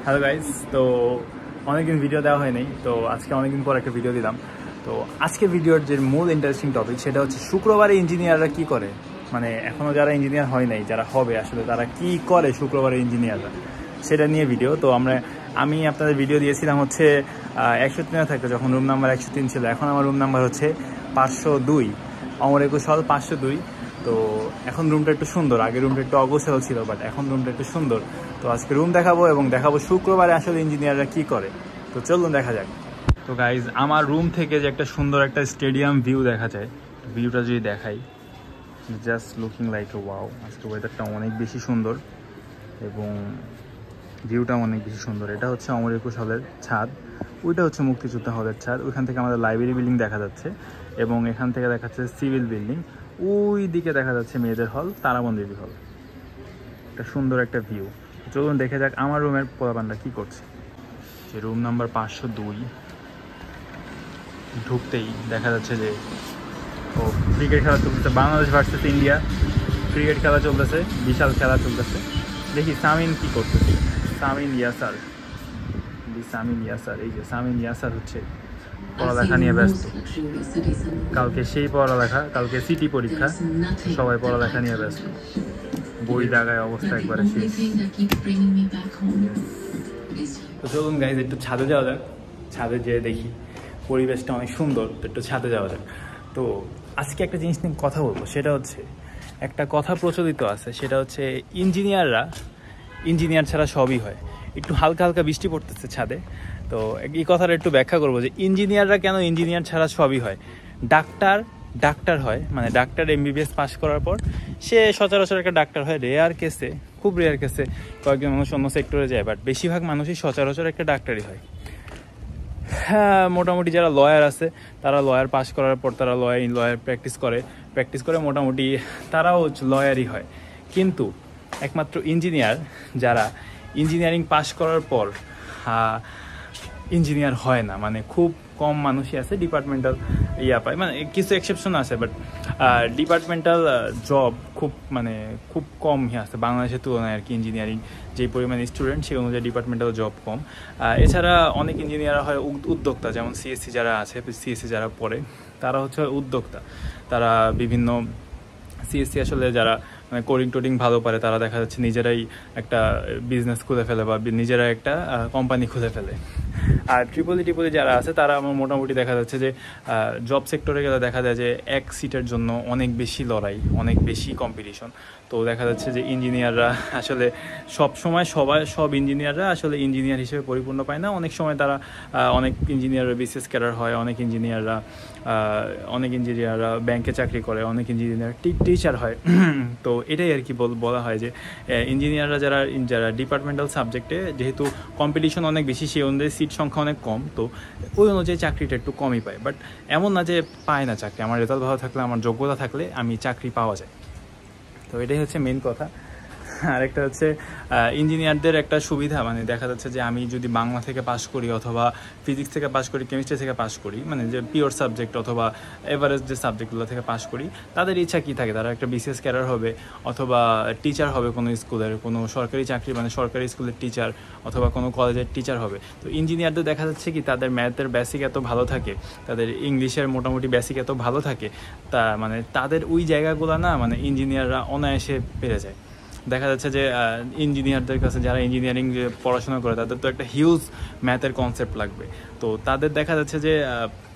Hello guys, তো অনেকদিন video দেওয়া হয়নি, তো আজকে অনেকদিন পর একটা ভিডিও দিলাম। তো আজকে ভিডিওর যে মূল ইন্টারেস্টিং টপিক সেটা হচ্ছে শুক্রবারে ইঞ্জিনিয়াররা কি করে, মানে এখনও যারা ইঞ্জিনিয়ার হয় নাই, যারা হবে আসলে তারা কি করে শুক্রবারে ইঞ্জিনিয়াররা, সেটা নিয়ে ভিডিও। তো আমি আপনাদের ভিডিও দিয়েছিলাম হচ্ছে 103 থাকতে, যখন রুম নাম্বার 103 ছিল। এখন আমার রুম নাম্বার হচ্ছে 502, অমর 21 হল 502। তো এখন রুমটা একটু সুন্দর, আগে রুমটা একটু অগোছালো ছিল, বাট এখন রুমটা একটু সুন্দর। তো আজকে রুম দেখাবো এবং দেখাবো শুক্রবারে আসলে ইঞ্জিনিয়াররা কি করে। তো চলুন দেখা যাক। তো গাইজ, আমার রুম থেকে যে একটা সুন্দর একটা স্টেডিয়াম ভিউ দেখা যায়, ভিউটা যদি দেখাই, just looking like a wow. আজকে ওয়েদারটা অনেক বেশি সুন্দর এবং ভিউটা অনেক বেশি সুন্দর। এটা হচ্ছে অমর 21 হলের ছাদ, ওইটা হচ্ছে মুক্তিযোদ্ধা হলের ছাদ। ওইখান থেকে আমাদের লাইব্রেরি বিল্ডিং দেখা যাচ্ছে এবং এখান থেকে দেখা যাচ্ছে সিভিল বিল্ডিং। ওই দিকে দেখা যাচ্ছে মেয়েদের হল, তারামন্দির হল। একটা সুন্দর একটা ভিউ। চলুন দেখে যাক আমার রুমের পোলাপানরা কি করছে। যে রুম নাম্বার 502, ঢুকতেই দেখা যাচ্ছে যে ক্রিকেট খেলা চলতেছে, বাংলাদেশ ভার্সেস ইন্ডিয়া ক্রিকেট খেলা চলতেছে, বিশাল খেলা চলতেছে। দেখি সামিন কি করতেছে। সামিন ইয়াসার, এই যে সামিন ইয়াসার হচ্ছে পড়ালেখা নিয়ে ব্যস্ত। কালকে সেই পড়ালেখা, কালকে সিটি পরীক্ষা, সবাই পড়ালেখা নিয়ে ব্যস্ত। বই দাগায় অবস্থা একবারে শেষ। তো চলুন গাইজ, একটু ছাদে যাওয়া যাক। ছাদে যেয়ে দেখি পরিবেশটা অনেক সুন্দর, তো একটু ছাদে যাওয়া যাক। তো আজকে একটা জিনিস নিয়ে কথা বলবো, সেটা হচ্ছে একটা কথা প্রচলিত আছে, সেটা হচ্ছে ইঞ্জিনিয়ার ছাড়া সবই হয়। একটু হালকা হালকা বৃষ্টি পড়তেছে ছাদে, তো এই কথাটা একটু ব্যাখ্যা করবো যে ইঞ্জিনিয়াররা কেন ইঞ্জিনিয়ার ছাড়া সবই হয়। ডাক্তার হয়, মানে ডাক্তার MBBS পাস করার পর সে সচরাচর একটা ডাক্তার হয়। খুব রেয়ার কেসে কয়েকজন মানুষ অন্য সেক্টরে যায়, বাট বেশিরভাগ মানুষই সচরাচর একটা ডাক্তারই হয়। হ্যাঁ, মোটামুটি যারা লয়ার আছে তারা লয়ার পাস করার পর তারা লয়ার প্র্যাকটিস করে মোটামুটি তারাও লয়ারই হয়। কিন্তু একমাত্র ইঞ্জিনিয়ার, যারা ইঞ্জিনিয়ারিং পাস করার পর ইঞ্জিনিয়ার হয় না, মানে খুব কম মানুষই আছে ডিপার্টমেন্টাল পায়, মানে কিছু এক্সেপশন আছে, বাট ডিপার্টমেন্টাল জব খুব কমই আছে বাংলাদেশের তুলনায় আর কি। ইঞ্জিনিয়ারিং যে পরিমাণ স্টুডেন্ট, সেই অনুযায়ী ডিপার্টমেন্টাল জব কম। এছাড়া অনেক ইঞ্জিনিয়ার হয় উদ্যোক্তা, যেমন সিএসসি যারা আছে, সিএসসি যারা পড়ে তারা হচ্ছে উদ্যোক্তা। তারা বিভিন্ন সিএসসি আসলে যারা মানে কোডিং ভালো পারে, তারা দেখা যাচ্ছে নিজেরাই একটা বিজনেস খুলে ফেলে বা নিজেরাই একটা কোম্পানি খুলে ফেলে। আর ট্রিপলি যারা আছে তারা আমার মোটামুটি দেখা যাচ্ছে যে জব সেক্টরে গেলে দেখা যায় যে এক সিটের জন্য অনেক বেশি লড়াই, অনেক বেশি কম্পিটিশন। তো দেখা যাচ্ছে যে ইঞ্জিনিয়াররা আসলে সব ইঞ্জিনিয়াররা আসলে ইঞ্জিনিয়ার হিসেবে পরিপূর্ণ পায় না। অনেক সময় তারা অনেক ইঞ্জিনিয়াররা বিসিএস ক্যাডার হয়, অনেক ইঞ্জিনিয়াররা ব্যাংকে চাকরি করে, অনেক ইঞ্জিনিয়ার টিচার হয়। তো এটাই আর কি বলা হয় যে ইঞ্জিনিয়াররা যারা ডিপার্টমেন্টাল সাবজেক্টে যেহেতু কম্পিটিশন অনেক বেশি, সেই অনুযায়ী সিট সংখ্যা অনেক কম, তো ওই অনুযায়ী চাকরিটা একটু কমই পায়। বাট এমন না যে পায় না চাকরি, আমার রেজাল্ট ভালো থাকলে, আমার যোগ্যতা থাকলে আমি চাকরি পাওয়া যায়। তো এটাই হচ্ছে মেন কথা। আরেকটা হচ্ছে ইঞ্জিনিয়ারদের একটা সুবিধা, মানে দেখা যাচ্ছে যে আমি যদি বাংলা থেকে পাস করি অথবা ফিজিক্স থেকে পাস করি, কেমিস্ট্রি থেকে পাস করি, মানে যে পিওর সাবজেক্ট অথবা এভারেজ যে সাবজেক্টগুলো থেকে পাস করি, তাদের ইচ্ছা কী থাকে, তারা একটা বিসিএস ক্যাডার হবে অথবা টিচার হবে কোনো স্কুলের, কোনো সরকারি চাকরি, মানে সরকারি স্কুলের টিচার অথবা কোনো কলেজের টিচার হবে। তো ইঞ্জিনিয়ারদের দেখা যাচ্ছে কি তাদের ম্যাথের বেসিক এত ভালো থাকে, তাদের ইংলিশের মোটামুটি বেসিক এত ভালো থাকে, তা মানে তাদের ওই জায়গাগুলো না, মানে ইঞ্জিনিয়াররা অনায়াসে পেরে যায়। দেখা যাচ্ছে যে ইঞ্জিনিয়ারদের কাছে, যারা ইঞ্জিনিয়ারিং পড়াশোনা করে, তাদের তো একটা হিউজ ম্যাথের কনসেপ্ট লাগবে। তো তাদের দেখা যাচ্ছে যে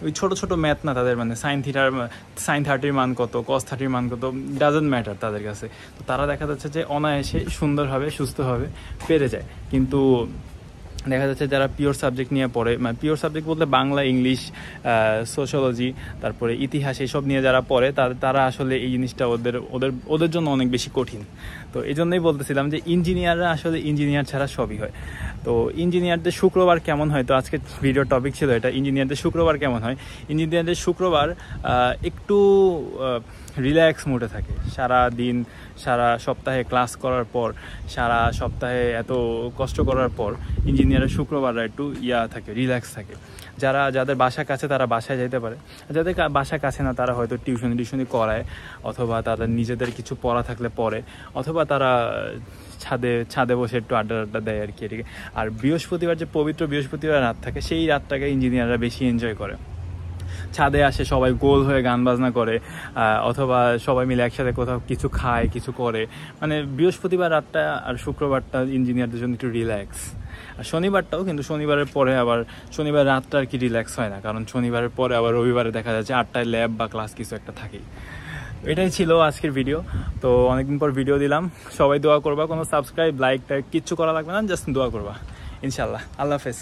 ওই ছোটো ম্যাথ না, তাদের মানে সাইন 30 মান কত, কস 30 মান কত, ডাজন্ট ম্যাটার তাদের কাছে। তো তারা দেখা যাচ্ছে যে অনায়াসে সুন্দরভাবে সুস্থভাবে পেরে যায়। কিন্তু দেখা যাচ্ছে যারা পিওর সাবজেক্ট নিয়ে পড়ে, মানে পিওর সাবজেক্ট বলতে বাংলা, ইংলিশ, সোশ্যোলজি, তারপরে ইতিহাস, এইসব নিয়ে যারা পড়ে তারা আসলে এই জিনিসটা ওদের জন্য অনেক বেশি কঠিন। তো এই জন্যই বলতেছিলাম যে ইঞ্জিনিয়াররা আসলে ইঞ্জিনিয়ার ছাড়া সবই হয়। তো ইঞ্জিনিয়ারদের শুক্রবার কেমন হয়, তো আজকে ভিডিওর টপিক ছিল এটা, ইঞ্জিনিয়ারদের শুক্রবার কেমন হয়। ইঞ্জিনিয়ারদের শুক্রবার একটু রিল্যাক্স মুডে থাকে। সারা দিন সারা সপ্তাহে ক্লাস করার পর, সারা সপ্তাহে এত কষ্ট করার পর ইঞ্জিনিয়ারের শুক্রবাররা একটু থাকে, রিল্যাক্স থাকে। যাদের বাসা কাছে তারা বাসায় যেতে পারে, যাদের বাসা কাছে না তারা হয়তো টিউশনি করায়, অথবা তাদের নিজেদের কিছু পড়া থাকলে পড়ে, অথবা তারা ছাদে বসে একটু আড্ডা দেয় আর কি। আর বৃহস্পতিবার যে পবিত্র বৃহস্পতিবার রাত থাকে, সেই রাতটাকে ইঞ্জিনিয়াররা বেশি এনজয় করে। ছাদে আসে, সবাই গোল হয়ে গান বাজনা করে, অথবা সবাই মিলে একসাথে কোথাও কিছু খায়, কিছু করে। মানে বৃহস্পতিবার রাতটা আর শুক্রবারটা ইঞ্জিনিয়ারদের জন্য একটু রিল্যাক্স। আর শনিবারটাও, কিন্তু শনিবারের পরে আবার শনিবার রাতটা আর কি রিল্যাক্স হয় না, কারণ শনিবারের পরে আবার রবিবারে দেখা যাচ্ছে 8টায় ল্যাব বা ক্লাস কিছু একটা থাকেই। এটাই ছিল আজকের ভিডিও। তো অনেকদিন পর ভিডিও দিলাম, সবাই দোয়া করবা, কোনো সাবস্ক্রাইব লাইক টাইক কিচ্ছু করা লাগবে না, জাস্ট দোয়া করবা ইনশাল্লাহ। আল্লাহ হাফেজ।